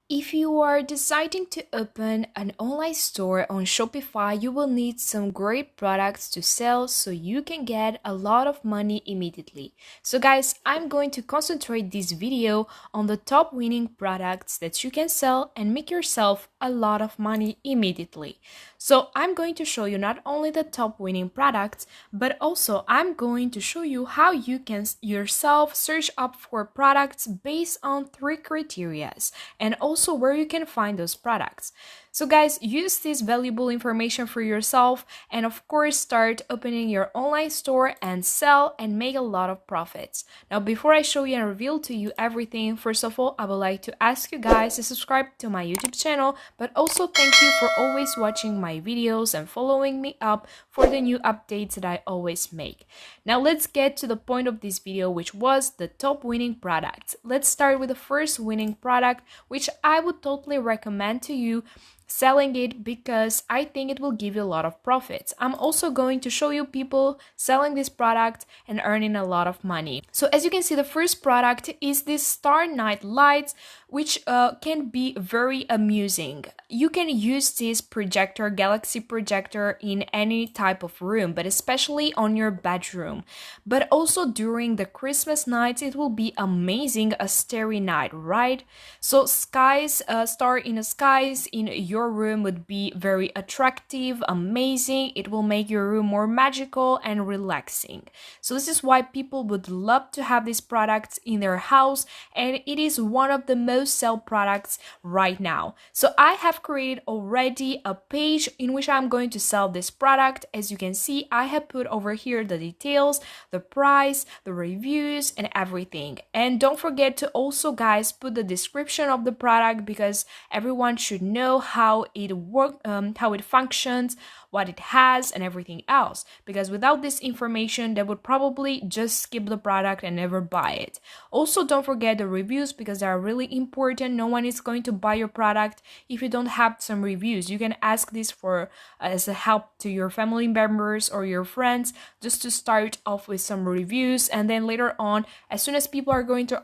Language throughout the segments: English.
If you are deciding to open an online store on Shopify, you will need some great products to sell so you can get a lot of money immediately. So guys, I'm going to concentrate this video on the top winning products that you can sell and make yourself a lot of money immediately. So I'm going to show you not only the top winning products, but also I'm going to show you how you can yourself search up for products based on three criteria and also where you can find those products. So guys, use this valuable information for yourself and of course start opening your online store and sell and make a lot of profits. Now before I show you and reveal to you everything, first of all, I would like to ask you guys to subscribe to my YouTube channel, but also thank you for always watching my videos and following me up for the new updates that I always make. Now let's get to the point of this video, which was the top winning products. Let's start with the first winning product, which I would totally recommend to you selling it because I think it will give you a lot of profits. I'm also going to show you people selling this product and earning a lot of money. So as you can see, the first product is this Star Night Lights, which can be very amusing. You can use this projector, galaxy projector, in any type of room, but especially on your bedroom. But also during the Christmas nights, it will be amazing, a starry night, right? So star in the skies in your room would be very attractive, amazing. It will make your room more magical and relaxing. So this is why people would love to have these products in their house, and it is one of the most sell products right now. So I have created already a page in which I'm going to sell this product. As you can see, I have put over here the details, the price, the reviews, and everything. And don't forget to also, guys, put the description of the product because everyone should know how it works, how it functions, what it has, and everything else. Because without this information, they would probably just skip the product and never buy it. Also, don't forget the reviews because they are really important. No one is going to buy your product if you don't have some reviews. You can ask this for as a help to your family members or your friends, just to start off with some reviews, and then later on, as soon as people are going to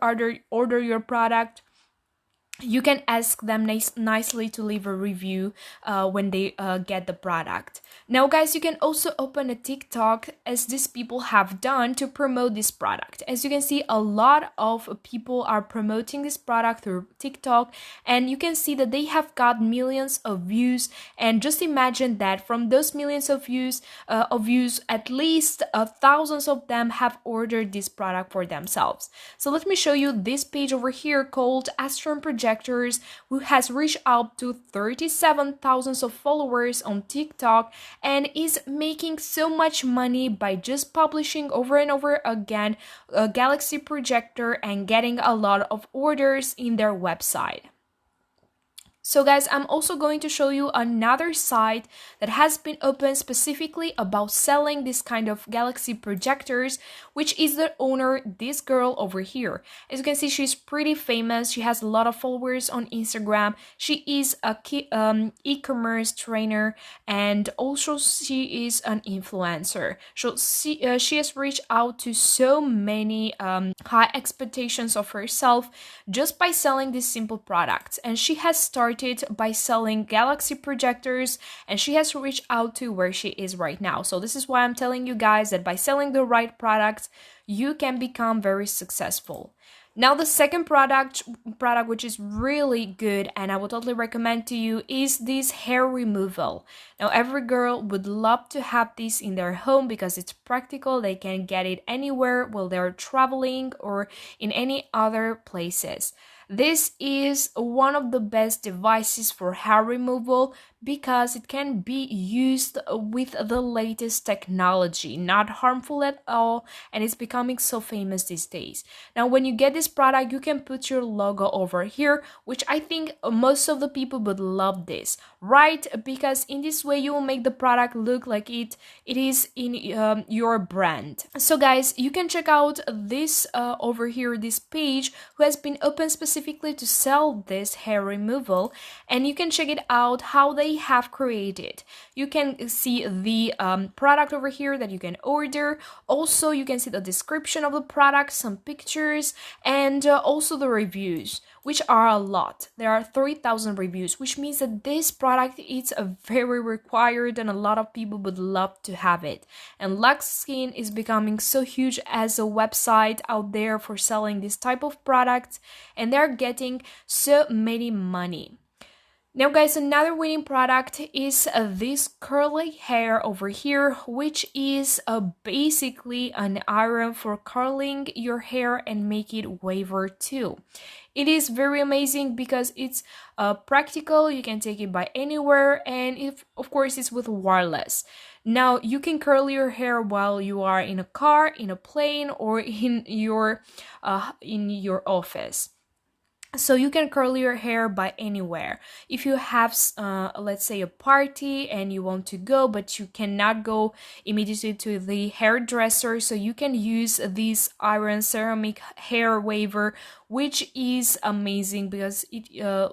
order your product, you can ask them nicely to leave a review when they get the product. Now guys, you can also open a TikTok, as these people have done, to promote this product. As you can see, a lot of people are promoting this product through TikTok, and you can see that they have got millions of views. And just imagine that from those millions of views, at least thousands of them have ordered this product for themselves. So let me show you this page over here called Astron Projectors, who has reached out to 37,000 of followers on TikTok and is making so much money by just publishing over and over again a galaxy projector and getting a lot of orders in their website. So guys, I'm also going to show you another site that has been opened specifically about selling this kind of galaxy projectors, which is the owner, this girl over here. As you can see, she's pretty famous. She has a lot of followers on Instagram. She is a e-commerce trainer, and also she is an influencer. So she has reached out to so many high expectations of herself just by selling these simple products. And she has started by selling galaxy projectors, and she has reached out to where she is right now. So this is why I'm telling you guys that by selling the right products, you can become very successful. Now the second product which is really good and I would totally recommend to you is this hair removal. Now every girl would love to have this in their home because it's practical. They can get it anywhere while they're traveling or in any other places. This is one of the best devices for hair removal because it can be used with the latest technology, not harmful at all, and it's becoming so famous these days. Now, when you get this product, you can put your logo over here, which I think most of the people would love this, right? Because in this way, you will make the product look like it is in your brand. So guys, you can check out this over here, this page, who has been opened specifically to sell this hair removal, and you can check it out how they they have created. You can see the product over here that you can order. Also, you can see the description of the product, some pictures, and also the reviews, which are a lot. There are 3,000 reviews, which means that this product is a very required and a lot of people would love to have it. And Lux Skin is becoming so huge as a website out there for selling this type of products, and they're getting so many money. Now guys, another winning product is this curly hair over here, which is basically an iron for curling your hair and make it waver too. It is very amazing because it's practical, you can take it by anywhere, and of course it's with wireless. Now you can curl your hair while you are in a car, in a plane, or in your office. So you can curl your hair by anywhere. If you have, let's say, a party and you want to go, but you cannot go immediately to the hairdresser, so you can use this iron ceramic hair waver, which is amazing because it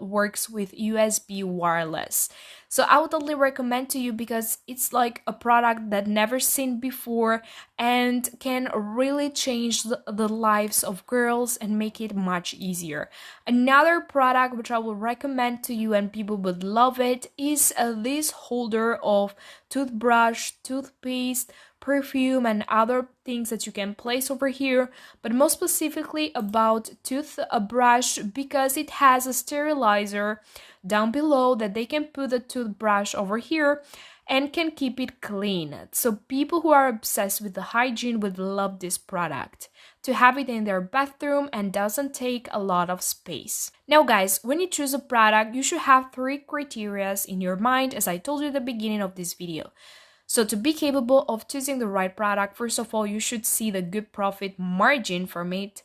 works with USB wireless. So I would totally recommend to you because it's like a product that never seen before and can really change the lives of girls and make it much easier. Another product which I will recommend to you and people would love it is this holder of toothbrush, toothpaste, perfume, and other things that you can place over here, but most specifically about toothbrush because it has a sterilizer down below that they can put the toothbrush over here and can keep it clean. So people who are obsessed with the hygiene would love this product to have it in their bathroom and doesn't take a lot of space. Now guys, when you choose a product, you should have 3 criteria in your mind, as I told you at the beginning of this video. So to be capable of choosing the right product, first of all, you should see the good profit margin from it,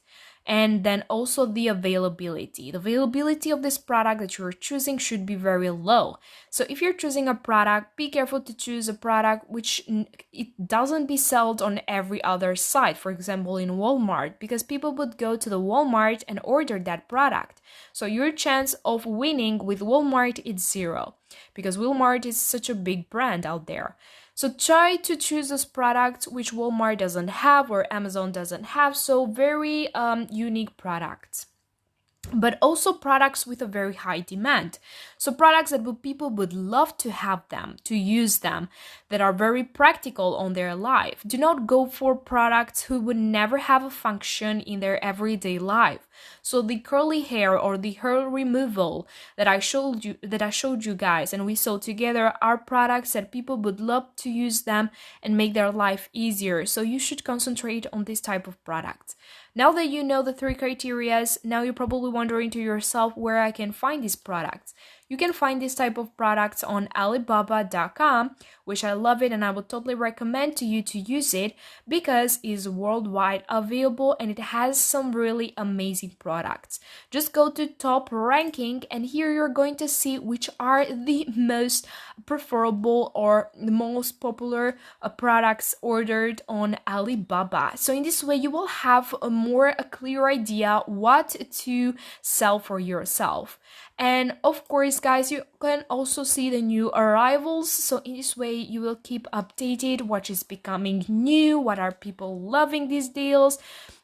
and then also the availability. The availability of this product that you're choosing should be very low. So if you're choosing a product, be careful to choose a product which it doesn't be sold on every other site, for example in Walmart, because people would go to the Walmart and order that product. So your chance of winning with Walmart is 0, because Walmart is such a big brand out there. So try to choose those products which Walmart doesn't have or Amazon doesn't have, so very unique products. But also products with a very high demand. So products that people would love to have them, to use them, that are very practical on their life. Do not go for products who would never have a function in their everyday life. So the curly hair or the hair removal that I showed you guys and we saw together are products that people would love to use them and make their life easier. So you should concentrate on this type of products. Now that you know the 3 criteria, now you're probably wondering to yourself where I can find these products. You can find this type of products on Alibaba.com, which I love it and I would totally recommend to you to use it because it's worldwide available and it has some really amazing products. Just go to top ranking and here you're going to see which are the most preferable or the most popular products ordered on Alibaba. So in this way you will have a clear idea what to sell for yourself. And of course guys, you can also see the new arrivals, so in this way you will keep updated what is becoming new, what are people loving these deals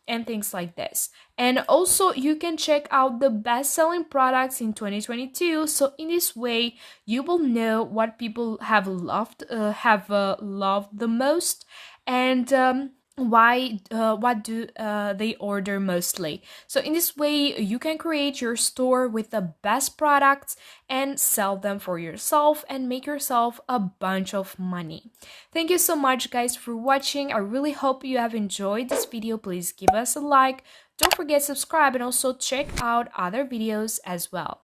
and things like this. And also you can check out the best-selling products in 2022, so in this way you will know what people have loved the most and what do they order mostly. So in this way you can create your store with the best products and sell them for yourself and make yourself a bunch of money. Thank you so much guys for watching. I really hope you have enjoyed this video. Please give us a like, don't forget to subscribe, and also check out other videos as well.